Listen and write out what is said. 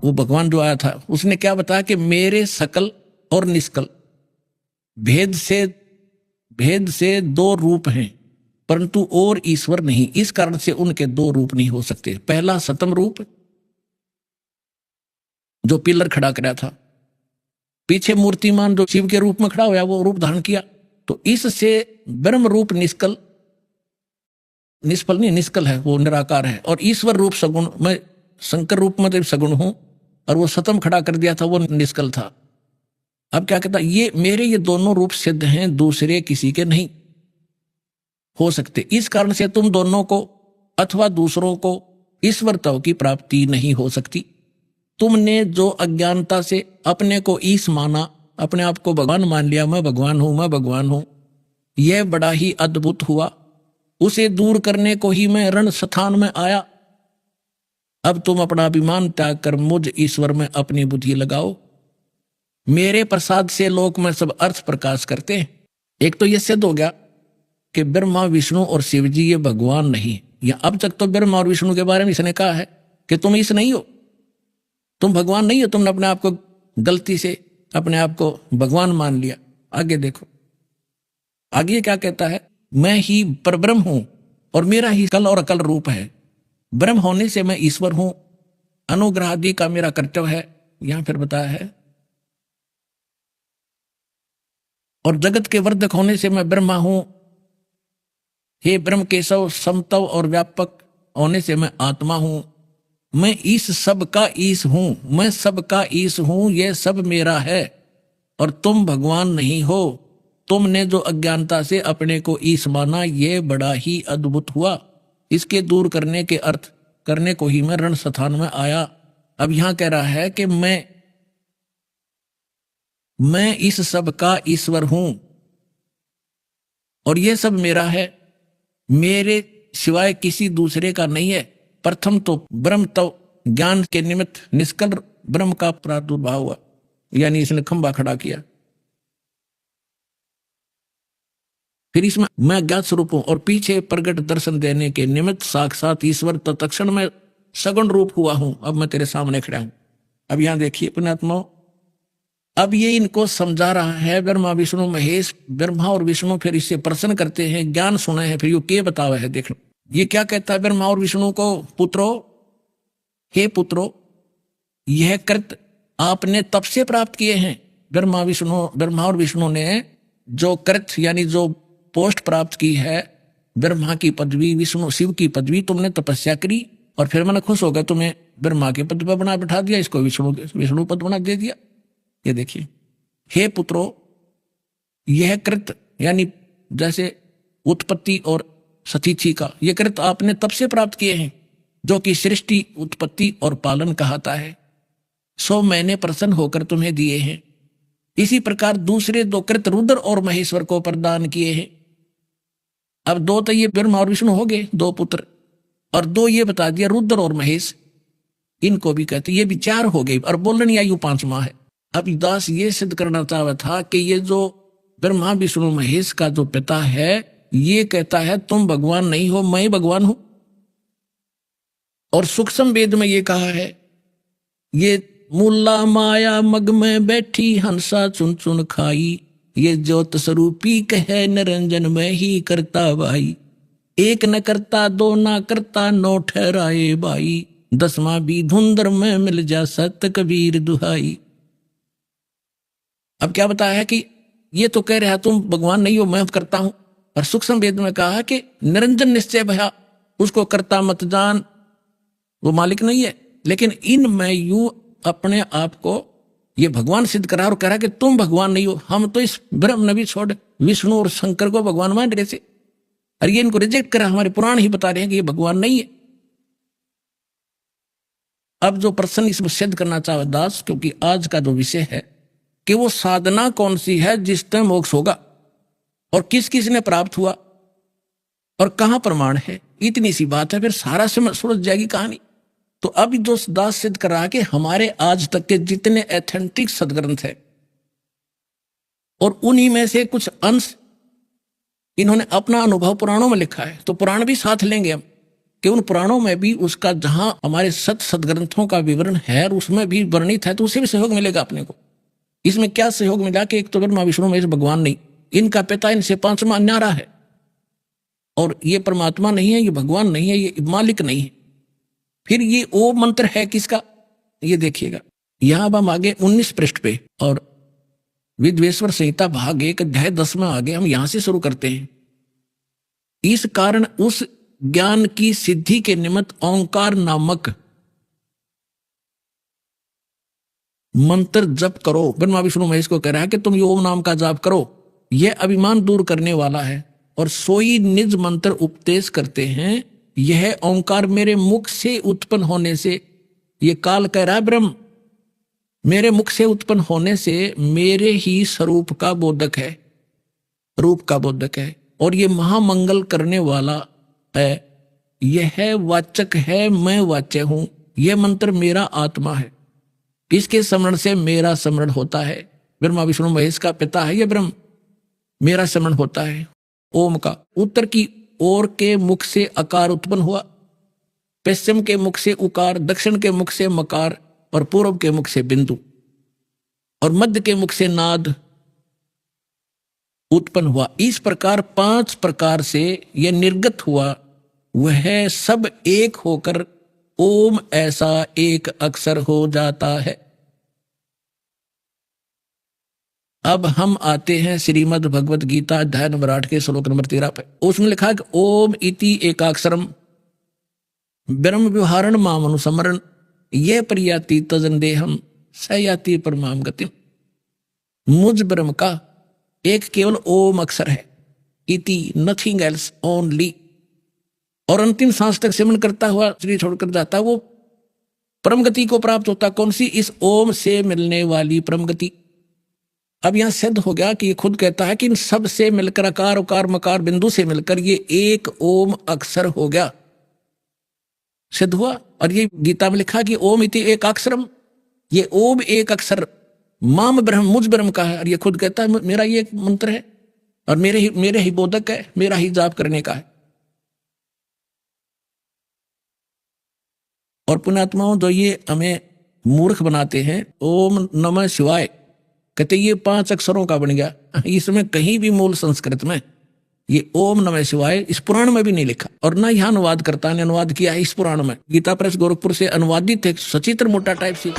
वो भगवान जो आया था उसने क्या बताया कि मेरे सकल और निष्कल भेद से दो रूप हैं, परंतु और ईश्वर नहीं। इस कारण से उनके दो रूप नहीं हो सकते। पहला सतम रूप जो पिलर खड़ा कराया था, पीछे मूर्तिमान जो शिव के रूप में खड़ा हुआ वो रूप धारण किया, तो इससे ब्रह्म रूप निष्कल निष्फल नहीं निष्कल है, वो निराकार है। और ईश्वर रूप सगुण, मैं शंकर रूप में तो सगुण हूं, और वो सतम खड़ा कर दिया था वो निष्कल था। अब क्या कहता, ये मेरे ये दोनों रूप सिद्ध हैं, दूसरे किसी के नहीं हो सकते। इस कारण से तुम दोनों को अथवा दूसरों को ईश्वरत्व की प्राप्ति नहीं हो सकती। तुमने जो अज्ञानता से अपने को ईश माना, अपने आप को भगवान मान लिया, मैं भगवान हूं मैं भगवान हूं, यह बड़ा ही अद्भुत हुआ। उसे दूर करने को ही मैं रण स्थान में आया। अब तुम अपना अभिमान त्याग कर मुझ ईश्वर में अपनी बुद्धि लगाओ। मेरे प्रसाद से लोक में सब अर्थ प्रकाश करते हैं। एक तो यह सिद्ध हो गया कि ब्रह्मा विष्णु और शिव जी ये भगवान नहीं। या अब तक तो ब्रह्मा और विष्णु के बारे में इसने कहा है कि तुम ईश नहीं हो, तुम भगवान नहीं हो, तुमने अपने आप को गलती से अपने आप को भगवान मान लिया। आगे देखो, आगे क्या कहता है, मैं ही परब्रह्म हूं और मेरा ही कल और अकल रूप है। ब्रह्म होने से मैं ईश्वर हूं, अनुग्रह आदि का मेरा कर्तव्य है, यहां फिर बताया है। और जगत के वर्धक होने से मैं ब्रह्मा हूं। हे ब्रह्म केशव, समतव और व्यापक होने से मैं आत्मा हूं। मैं इस सब का ईश हूं, मैं सब का ईश हूं, यह सब मेरा है और तुम भगवान नहीं हो। तुमने जो अज्ञानता से अपने को ईश माना, यह बड़ा ही अद्भुत हुआ। इसके दूर करने के अर्थ करने को ही मैं रण स्थान में आया। अब यहां कह रहा है कि मैं इस सब का ईश्वर हूं और यह सब मेरा है, मेरे सिवाय किसी दूसरे का नहीं है। प्रथम तो ब्रह्म तो ज्ञान के निमित्त निष्कल ब्रह्म का प्रादुर्भाव हुआ, यानी इसने खंभा खड़ा किया। फिर इसमें मैं ज्ञात स्वरूप हूं और पीछे प्रगट दर्शन देने के निमित्त साक्षात ईश्वर तत्क्षण में सगुण रूप हुआ हूं। अब मैं तेरे सामने खड़ा हूं। अब यहां देखिए पुण्यात्माओं, अब ये इनको समझा रहा है ब्रह्मा विष्णु महेश। ब्रह्मा और विष्णु फिर इससे प्रश्न करते हैं, ज्ञान सुने हैं, फिर ये क्या बतावा है देखो। ये क्या कहता है ब्रह्मा और विष्णु को, पुत्रो, हे पुत्रो, यह कृत आपने तब से प्राप्त किए हैं। ब्रह्मा और विष्णु ने जो कृत यानी जो पोस्ट प्राप्त की है, ब्रह्मा की पदवी, विष्णु शिव की पदवी, तुमने तपस्या करी और फिर मैंने खुश होकर तुम्हें ब्रह्मा के पद पर बना बिठा दिया, इसको विष्णु पद बना दे दिया। ये देखिए, हे पुत्रो, यह कृत यानी जैसे उत्पत्ति और सतीथि का, यह कृत आपने तब से प्राप्त किए हैं जो कि सृष्टि, उत्पत्ति और पालन कहता है, सो मैंने प्रसन्न होकर तुम्हें दिए हैं। इसी प्रकार दूसरे दो कृत रुद्र और महेश्वर को प्रदान किए हैं। अब दो तो ये ब्रह्मा और विष्णु हो गए, दो पुत्र, और दो ये बता दिया रुद्र और महेश, इनको भी कहते, ये भी चार हो गए। और बोलनी आयु 5वां है। अब दास ये सिद्ध करना चाहता था कि ये जो ब्रह्मा विष्णु महेश का जो पिता है, ये कहता है तुम भगवान नहीं हो, मैं भगवान हूं। और सूक्ष्म वेद में ये कहा है, ये मुल्ला माया मग में बैठी हंसा चुन चुन खाई, ये ज्योत स्वरूपी कहे निरंजन में ही करता भाई। एक न करता दो न करता नौ ठहराए भाई, 10वां भी धुंधर में मिल जा सत कबीर दुहाई। अब क्या बताया है कि ये तो कह रहा है तुम भगवान नहीं हो, मैं करता हूं। और सूक्ष्म वेद में कहा कि निरंजन निश्चय भया, उसको करता मत जान, वो मालिक नहीं है। लेकिन इन में यू अपने आप को ये भगवान सिद्ध करा और कह रहा कि तुम भगवान नहीं हो। हम तो इस ब्रह्म नबी छोड़ विष्णु और शंकर को भगवान मान रहे थे, और ये इनको रिजेक्ट करा। हमारे पुराण ही बता रहे हैं कि ये भगवान नहीं है। अब जो प्रश्न इसमें सिद्ध करना चाहे दास, क्योंकि आज का जो विषय है कि वो साधना कौन सी है जिससे मोक्ष होगा और किस किस ने प्राप्त हुआ और कहां प्रमाण है, इतनी सी बात है, फिर सारा सुलझ जाएगी कहानी। तो अब जो दास सिद्ध कर रहा है कि हमारे आज तक के जितने एथेंटिक सदग्रंथ है और उन्हीं में से कुछ अंश इन्होंने अपना अनुभव पुराणों में लिखा है, तो पुराण भी साथ लेंगे हम। कि उन पुराणों में भी उसका जहां हमारे सदग्रंथों का विवरण है और उसमें भी वर्णित है, तो उसे भी सहयोग मिलेगा अपने को। इसमें क्या सहयोग मिला कि एक तो ब्रह्मा विष्णु महेश भगवान नहीं, इनका पिता इनसे पांचवा न्यारा है, और ये परमात्मा नहीं है, ये भगवान नहीं है, ये मालिक नहीं है। फिर ये ओम मंत्र है किसका, ये देखिएगा। यहां अब हम आगे 19 पृष्ठ पे और विद्वेश्वर संहिता भाग 1 अध्याय 10 में आगे हम यहां से शुरू करते हैं। इस कारण उस ज्ञान की सिद्धि के निमित्त ओंकार नामक मंत्र जप करो। ब्रह्मा विष्णु महेश को कह रहा है कि तुम ये ओम नाम का जाप करो, यह अभिमान दूर करने वाला है। और सोई निज मंत्र उपदेश करते हैं, यह ओंकार मेरे मुख से उत्पन्न होने से, ये काल कह रहा है ब्रह्म मेरे मुख से उत्पन्न होने से मेरे ही स्वरूप का बोधक है, रूप का बोधक है, और ये महामंगल करने वाला है, यह वाचक है, मैं वाच्य हूं। यह मंत्र मेरा आत्मा है, इसके स्मरण से मेरा स्मरण होता है। ब्रह्मा विष्णु महेश का पिता है यह ब्रह्म, मेरा स्मरण होता है ओम का। उत्तर की ओर के मुख से अकार उत्पन्न हुआ, पश्चिम के मुख से उकार, दक्षिण के मुख से मकार, और पूर्व के मुख से बिंदु, और मध्य के मुख से नाद उत्पन्न हुआ। इस प्रकार 5 प्रकार से यह निर्गत हुआ, वह सब एक होकर ओम ऐसा एक अक्षर हो जाता है। अब हम आते हैं श्रीमद् भगवत गीता अध्याय नंबर 8 के श्लोक नंबर 13 पे। उसमें लिखा है कि ओम इति एकाक्षरम ब्रह्म व्यवहारण माम अनुसमरण ये परियाति तजन देहम सयाति परमाम गतिम। मुझ ब्रह्म का एक केवल ओम अक्षर है, इति नथिंग एल्स ओनली, और अंतिम सांस तक सिमरन करता हुआ शरीर छोड़कर जाता, वो परम गति को प्राप्त होता। कौन सी, इस ओम से मिलने वाली परम गति। अब यहां सिद्ध हो गया कि ये खुद कहता है कि इन सब से मिलकर अकार उकार मकार बिंदु से मिलकर ये एक ओम अक्षर हो गया, सिद्ध हुआ। और ये गीता में लिखा कि ओम इति एक अक्षरम, ये ओम एक अक्षर माम ब्रह्म मुझ ब्रह्म का है, और ये खुद कहता है मेरा ये मंत्र है और मेरे ही बोधक है, मेरा ही जाप करने का है। और पुण्यात्माओं जो ये हमें मूर्ख बनाते हैं, ओम नमः शिवाय कहते ये 5 अक्षरों का बन गया, इसमें कहीं भी मूल संस्कृत में ये ओम नमः शिवाय इस पुराण में भी नहीं लिखा, और ना यह अनुवादकर्ता ने अनुवाद किया है इस पुराण में। गीता प्रेस गोरखपुर से अनुवादित एक सचित्र मोटा टाइप सी